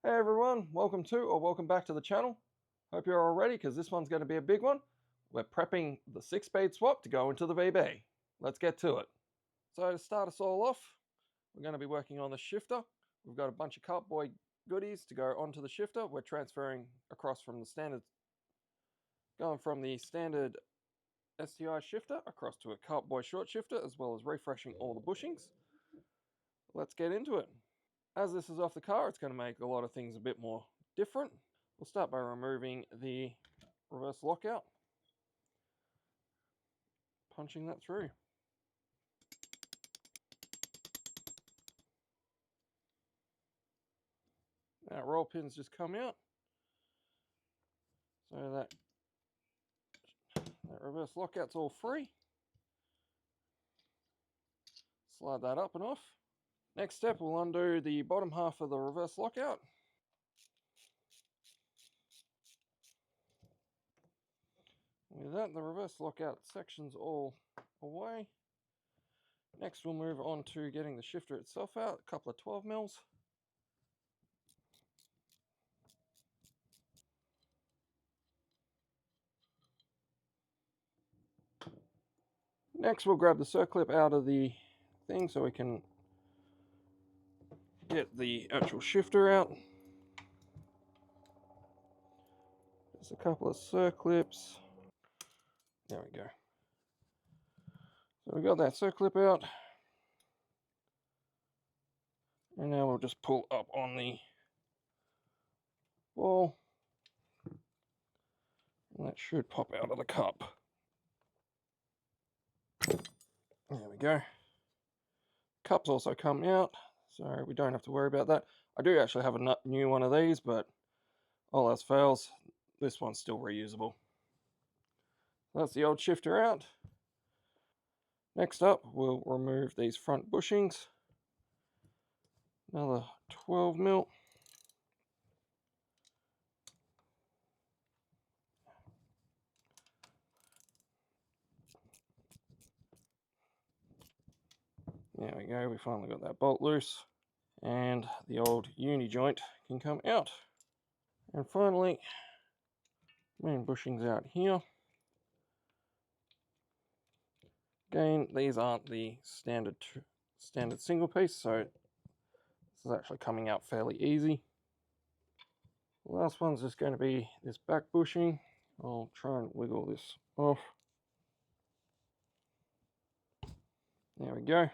Hey everyone, welcome to or welcome back to the channel. Hope you're all ready because this one's going to be a big one. We're prepping the 6-speed swap to go into the VB. Let's get to it. So to start us all off, we're going to be working on the shifter. We've got a bunch of Kartboy goodies to go onto the shifter. We're transferring across from the standard, going from the standard STI shifter across to a Kartboy short shifter, as well as refreshing all the bushings. Let's get into it. As this is off the car, it's going to make a lot of things a bit more different. We'll start by removing the reverse lockout, punching that through. Now roll pins just come out, so that reverse lockout's all free. Slide that up and off. Next step, we'll undo the bottom half of the reverse lockout. With that, the reverse lockout section's all away. Next, we'll move on to getting the shifter itself out, a couple of 12 mils. Next, we'll grab the circlip out of the thing so we can get the actual shifter out. Just a couple of circlips. There we go. So we got that circlip out. And now we'll just pull up on the ball. And that should pop out of the cup. There we go. Cup's also come out, so we don't have to worry about that. I do actually have a new one of these, but all else fails, this one's still reusable. That's the old shifter out. Next up, we'll remove these front bushings. Another 12 mil. There we go, we finally got that bolt loose. And the old Uni-joint can come out. And finally, main bushings out here. Again, these aren't the standard single piece, so this is actually coming out fairly easy. The last one's just going to be this back bushing. I'll try and wiggle this off. There we go.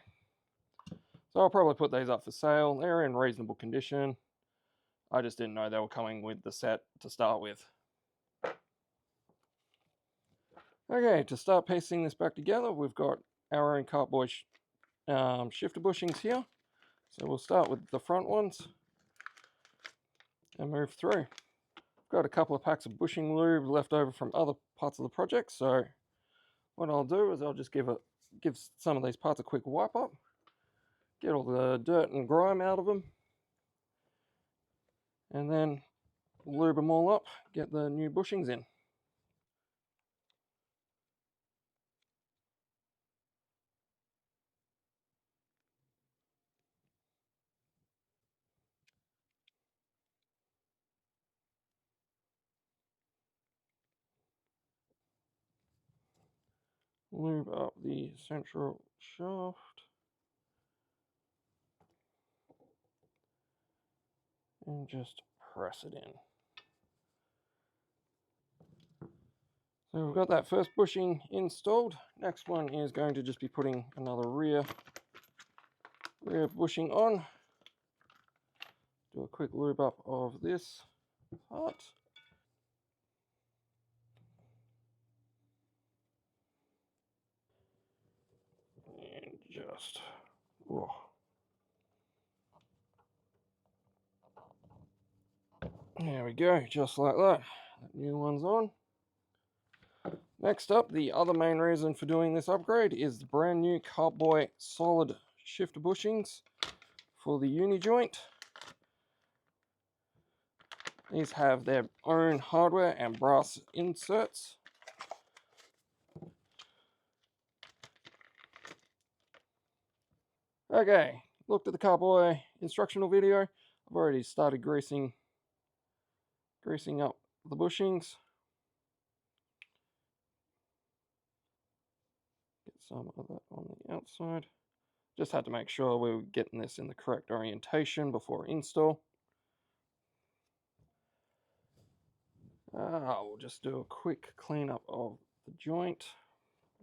So I'll probably put these up for sale. They're in reasonable condition. I just didn't know they were coming with the set to start with. Okay, to start piecing this back together, we've got our own Kartboy shifter bushings here. So we'll start with the front ones and move through. Got a couple of packs of bushing lube left over from other parts of the project, so what I'll do is I'll just give some of these parts a quick wipe up, get all the dirt and grime out of them, and then lube them all up, get the new bushings in. Lube up the central shaft. And just press it in. So we've got that first bushing installed. Next one is going to just be putting another rear bushing on. Do a quick lube up of this part. And just, whoa. There we go, just like that. That new one's on. Next up, the other main reason for doing this upgrade is the brand new Kartboy solid shifter bushings for the Uni-joint. These have their own hardware and brass inserts. Okay, looked at the Kartboy instructional video. I've already started greasing up the bushings. Get some of that on the outside. Just had to make sure we were getting this in the correct orientation before install. We'll just do a quick cleanup of the joint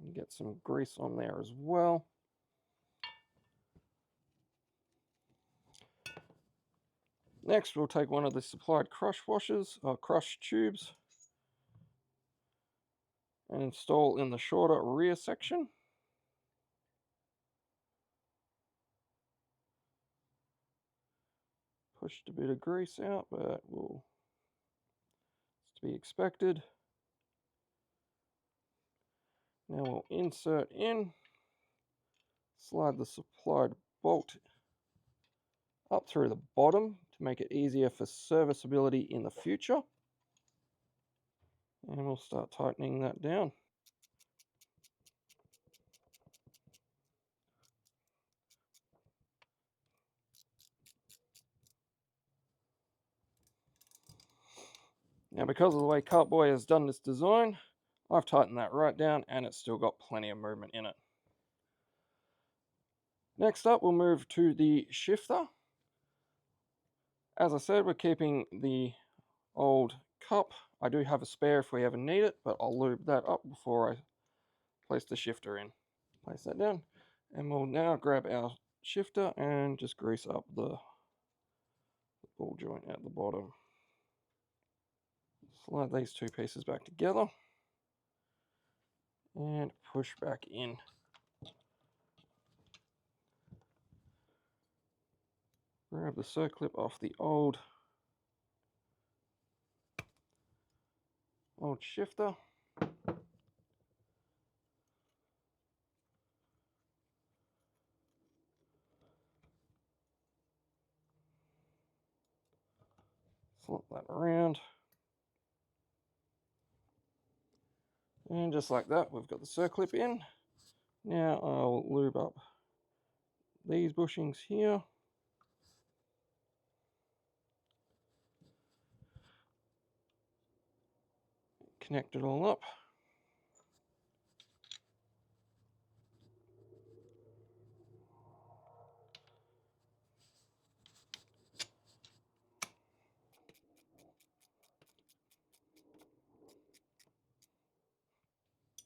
and get some grease on there as well. Next, we'll take one of the supplied crush washers, or crush tubes, and install in the shorter rear section. Pushed a bit of grease out, but it's to be expected. Now we'll insert in, slide the supplied bolt up through the bottom to make it easier for serviceability in the future. And we'll start tightening that down. Now, because of the way Kartboy has done this design, I've tightened that right down and it's still got plenty of movement in it. Next up, we'll move to the shifter. As I said, we're keeping the old cup. I do have a spare if we ever need it, but I'll lube that up before I place the shifter in. Place that down, and we'll now grab our shifter and just grease up the ball joint at the bottom. Slide these two pieces back together and push back in. Grab the circlip off the old shifter. Flip that around. And just like that, we've got the circlip in. Now I'll lube up these bushings here. Connect it all up.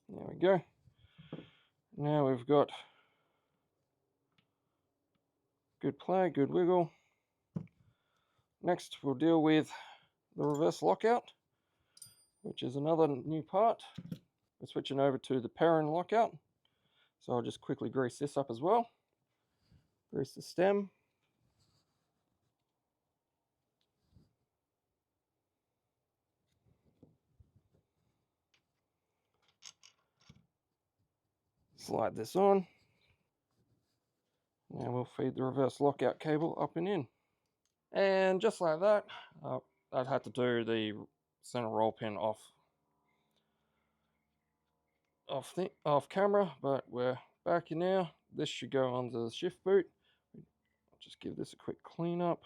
There we go. Now we've got good play, good wiggle. Next, we'll deal with the reverse lockout, which is another new part. We're switching over to the Perrin lockout. So I'll just quickly grease this up as well. Grease the stem. Slide this on. Now we'll feed the reverse lockout cable up and in. And just like that, I'd had to do the center roll pin off camera, but we're back here now. This should go onto the shift boot. I'll just give this a quick clean up.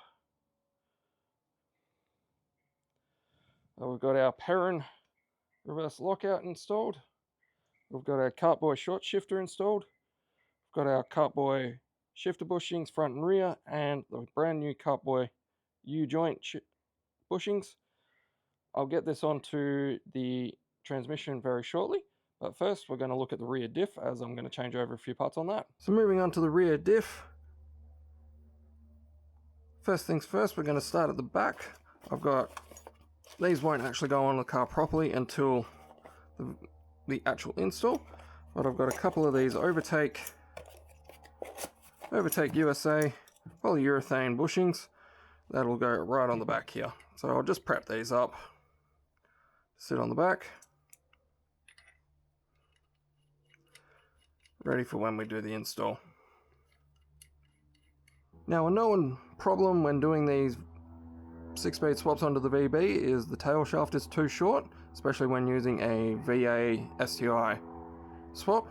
We've got our Perrin reverse lockout installed. We've got our Kartboy short shifter installed. We've got our Kartboy shifter bushings front and rear, and the brand new Kartboy Uni-joint bushings. I'll get this onto the transmission very shortly, but first we're going to look at the rear diff, as I'm going to change over a few parts on that. So moving on to the rear diff. First things first, we're going to start at the back. These won't actually go on the car properly until the actual install, but I've got a couple of these Overtake USA polyurethane bushings that'll go right on the back here. So I'll just prep these up, sit on the back, ready for when we do the install. Now, a known problem when doing these 6-speed swaps onto the VB is the tail shaft is too short, especially when using a VA STI swap.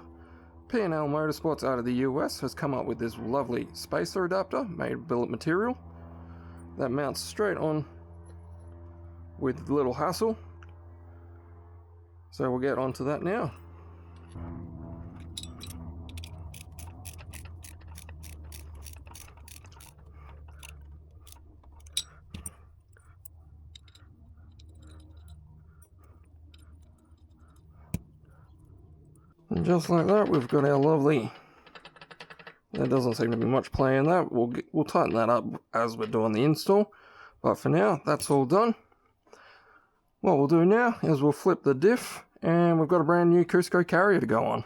P&L Motorsports out of the US has come up with this lovely spacer adapter made of billet material. That mounts straight on with little hassle. So we'll get onto that now. And just like that, we've got our lovely... There doesn't seem to be much play in that. We'll tighten that up as we're doing the install. But for now, that's all done. What we'll do now is we'll flip the diff, and we've got a brand new Cusco carrier to go on.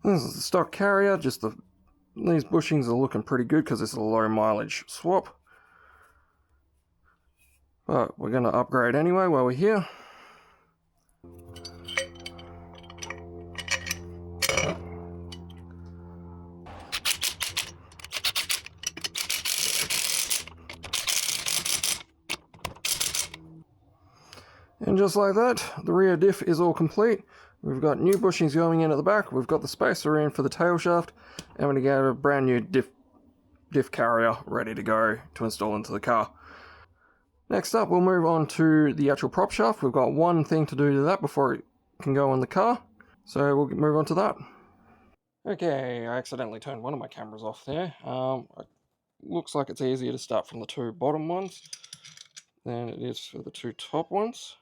This is the stock carrier, these bushings are looking pretty good because it's a low mileage swap. But we're going to upgrade anyway while we're here. And just like that, the rear diff is all complete. We've got new bushings going in at the back, we've got the spacer in for the tail shaft, and we're going to get a brand new diff carrier ready to go to install into the car. Next up, we'll move on to the actual prop shaft. We've got one thing to do to that before it can go in the car, so we'll move on to that. Okay, I accidentally turned one of my cameras off there. It looks like it's easier to start from the two bottom ones than it is for the two top ones.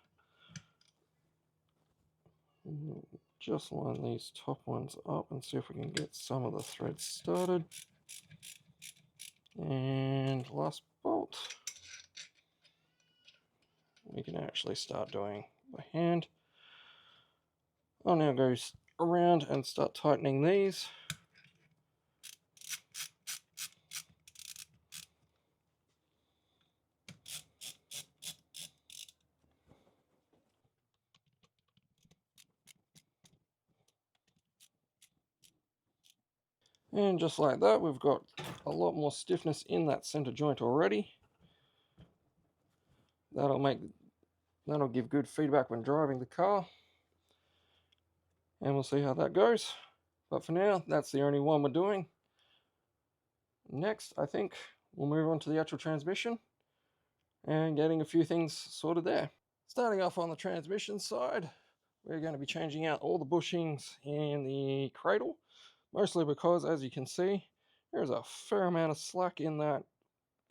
Just line these top ones up and see if we can get some of the threads started. And last bolt, we can actually start doing by hand. I'll now go around and start tightening these. And just like that, we've got a lot more stiffness in that center joint already. That'll give good feedback when driving the car. And we'll see how that goes. But for now, that's the only one we're doing. Next, I think we'll move on to the actual transmission and getting a few things sorted there. Starting off on the transmission side, we're going to be changing out all the bushings in the cradle. Mostly because, as you can see, there's a fair amount of slack in that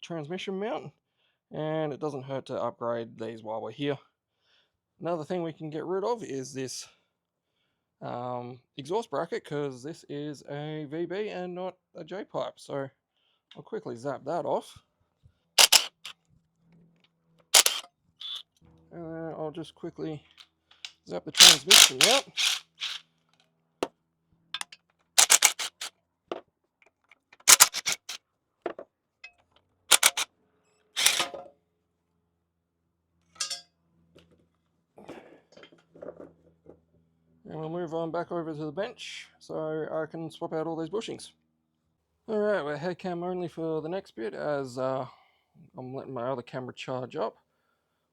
transmission mount, and it doesn't hurt to upgrade these while we're here. Another thing we can get rid of is this exhaust bracket, because this is a VB and not a J-pipe, so I'll quickly zap that off. And then I'll just quickly zap the transmission out. And we'll move on back over to the bench so I can swap out all these bushings. Alright, we're head cam only for the next bit, as I'm letting my other camera charge up.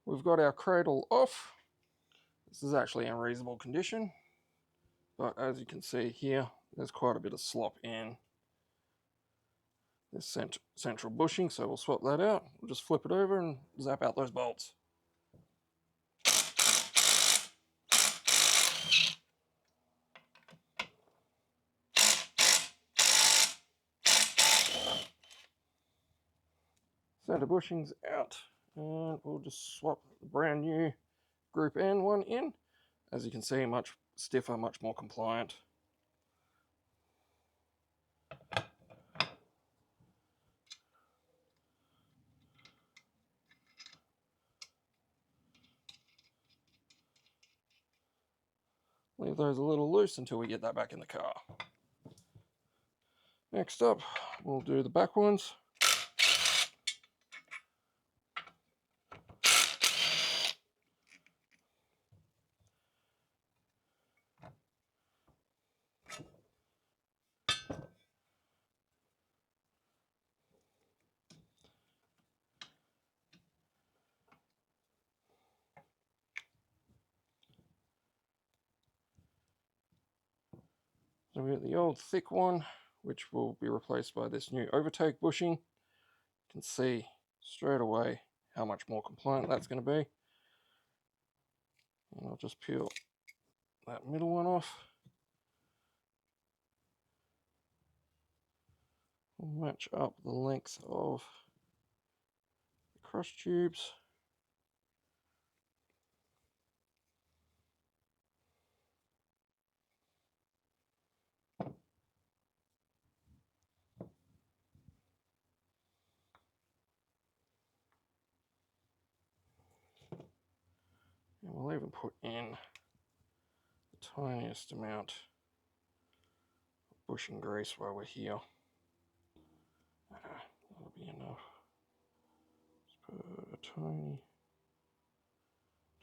We've got our cradle off. This is actually in reasonable condition, but as you can see here, there's quite a bit of slop in this central bushing, so we'll swap that out. We'll just flip it over and zap out those bolts. Center bushings out, and we'll just swap the brand new Group N one in. As you can see, much stiffer, much more compliant. Leave those a little loose until we get that back in the car. Next up, we'll do the back ones. So we got the old thick one which will be replaced by this new Overtake bushing. You can see straight away how much more compliant that's going to be. And I'll just peel that middle one off. We'll match up the length of the cross tubes. And we'll even put in the tiniest amount of bushing grease while we're here. That'll be enough. Just put a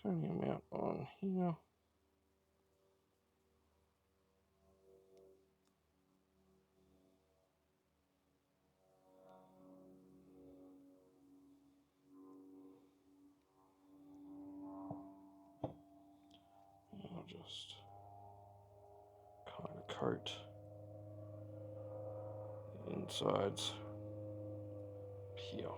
tiny amount on here. And I'll just kind of coat the insides here.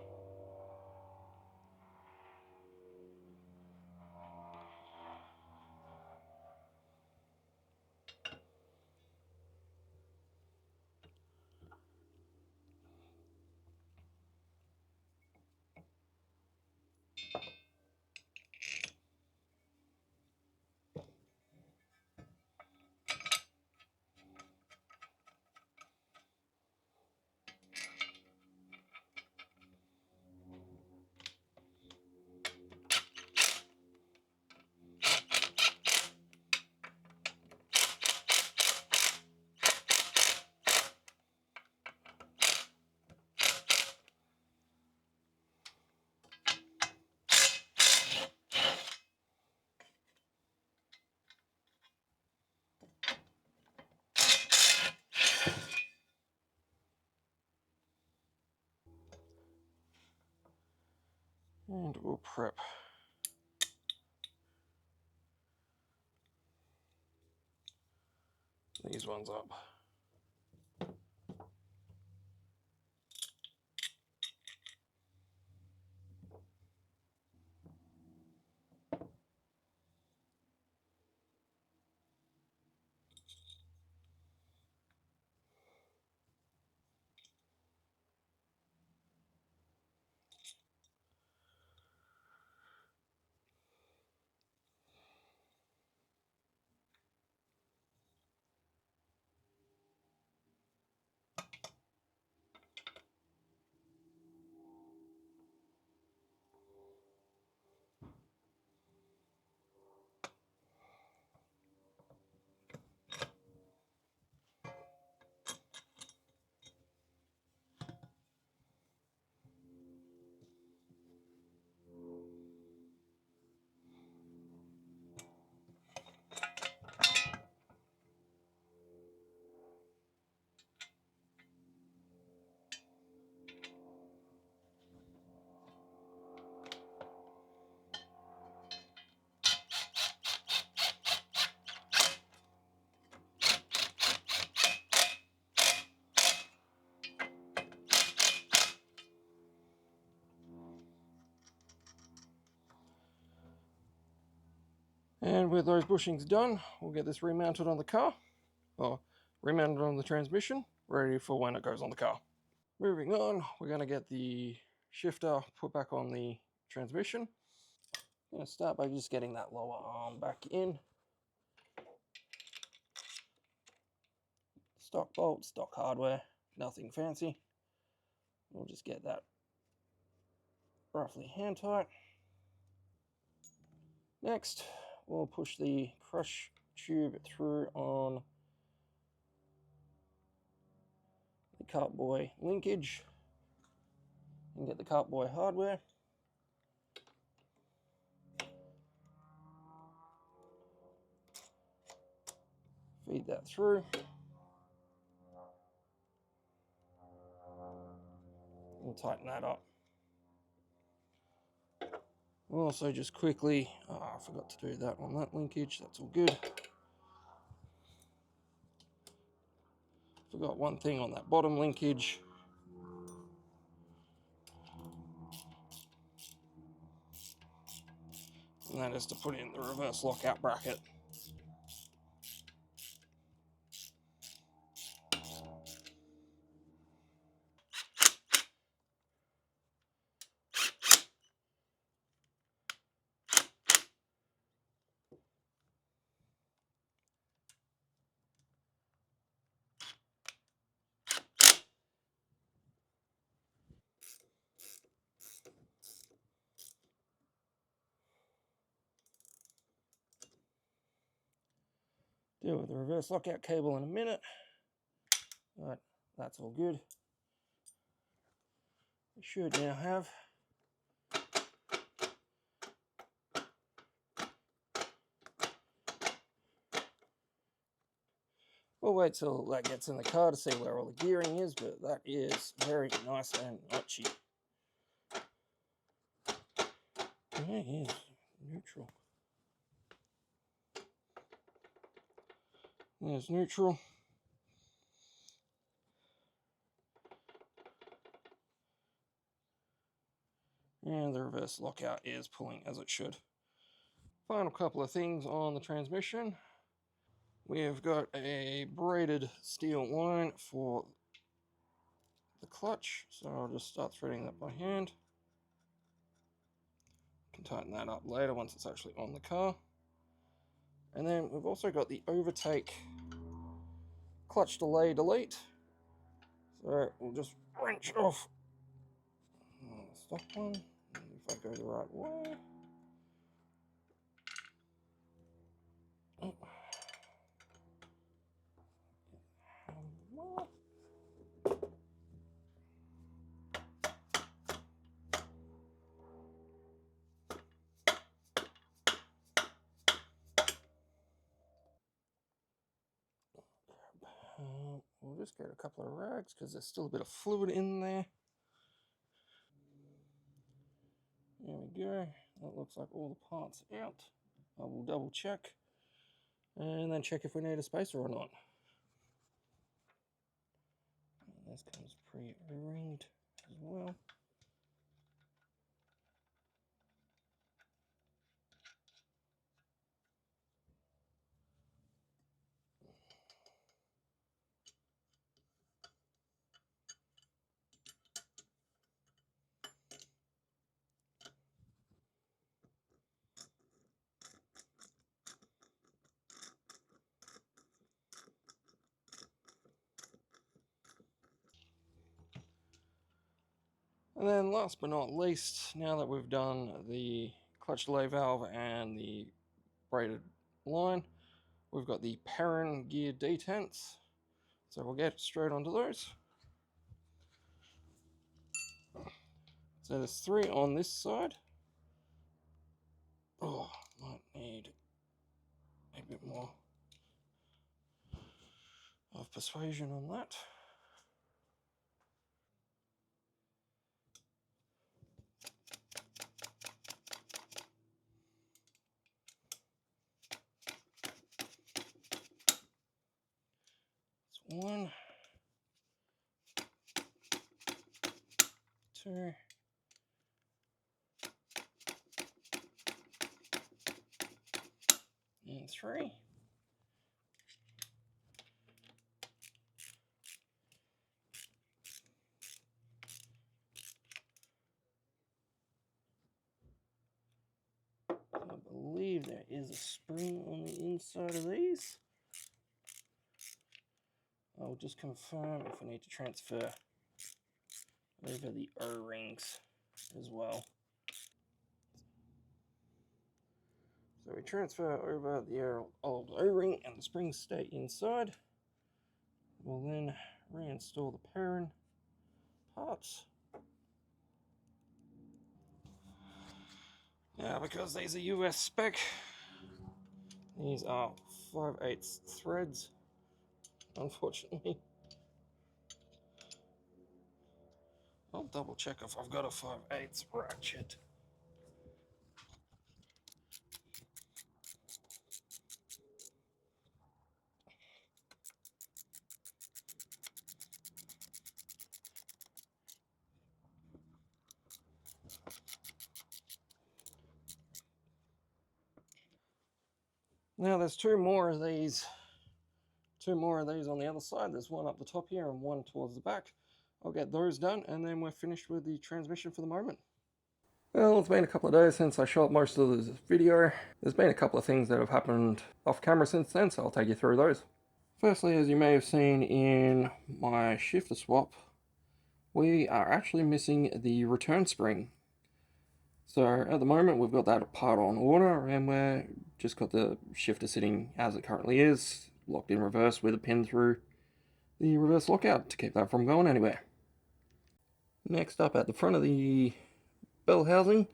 And we'll prep these ones up. And with those bushings done, we'll get this remounted on the car, or remounted on the transmission, ready for when it goes on the car. Moving on, we're going to get the shifter put back on the transmission. I'm going to start by just getting that lower arm back in. Stock bolt, stock hardware, nothing fancy. We'll just get that roughly hand tight. Next, we'll push the crush tube through on the Kartboy linkage and get the Kartboy hardware. Feed that through. We'll tighten that up. We'll also just quickly, I forgot to do that on that linkage, that's all good. Forgot one thing on that bottom linkage. And that is to put in the reverse lockout bracket. Deal with the reverse lockout cable in a minute, but that's all good. We should now have we'll wait till that gets in the car to see where all the gearing is, but that is very nice and notchy. There is neutral. There's neutral. And the reverse lockout is pulling as it should. Final couple of things on the transmission. We have got a braided steel line for the clutch, so I'll just start threading that by hand. Can tighten that up later once it's actually on the car. And then we've also got the Overtake clutch delay delete. So we'll just wrench it off. Stop one. If I go the right way. We'll just get a couple of rags because there's still a bit of fluid in there. There we go. That looks like all the parts out. I will double check and then check if we need a spacer or not. And this comes pre-ringed as well. And then last but not least, now that we've done the clutch delay valve and the braided line, we've got the Perrin gear detents. So we'll get straight onto those. So there's 3 on this side. Oh, might need a bit more of persuasion on that. That's 1, 2, and 3. I believe there is a spring on the inside of these. I'll just confirm if we need to transfer over the O-rings as well. So we transfer over the old O-ring and the springs stay inside. We'll then reinstall the Perrin parts. Now, because these are US spec, these are 5/8 threads, unfortunately. I'll double check if I've got a 5/8 ratchet. Now there's two more of these on the other side. There's one up the top here and one towards the back. I'll get those done and then we're finished with the transmission for the moment. Well, it's been a couple of days since I shot most of this video. There's been a couple of things that have happened off camera since then, so I'll take you through those. Firstly, as you may have seen in my shifter swap, we are actually missing the return spring. So at the moment we've got that part on order and we're just got the shifter sitting as it currently is, locked in reverse with a pin through the reverse lockout to keep that from going anywhere. Next up, at the front of the bell housing,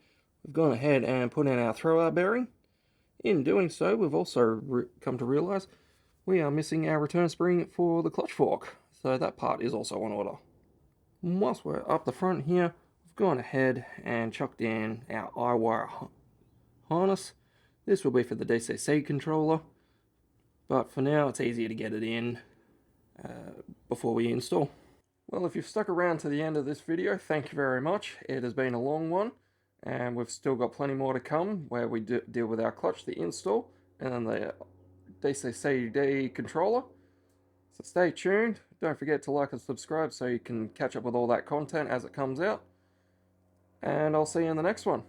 we've gone ahead and put in our throwout bearing. In doing so, we've also come to realise we are missing our return spring for the clutch fork, so that part is also on order. And whilst we're up the front here, we've gone ahead and chucked in our I-wire harness. This will be for the DCC controller, but for now it's easier to get it in before we install. Well, if you've stuck around to the end of this video, thank you very much. It has been a long one, and we've still got plenty more to come where we deal with our clutch, the install, and then the DCCD controller. So stay tuned. Don't forget to like and subscribe so you can catch up with all that content as it comes out. And I'll see you in the next one.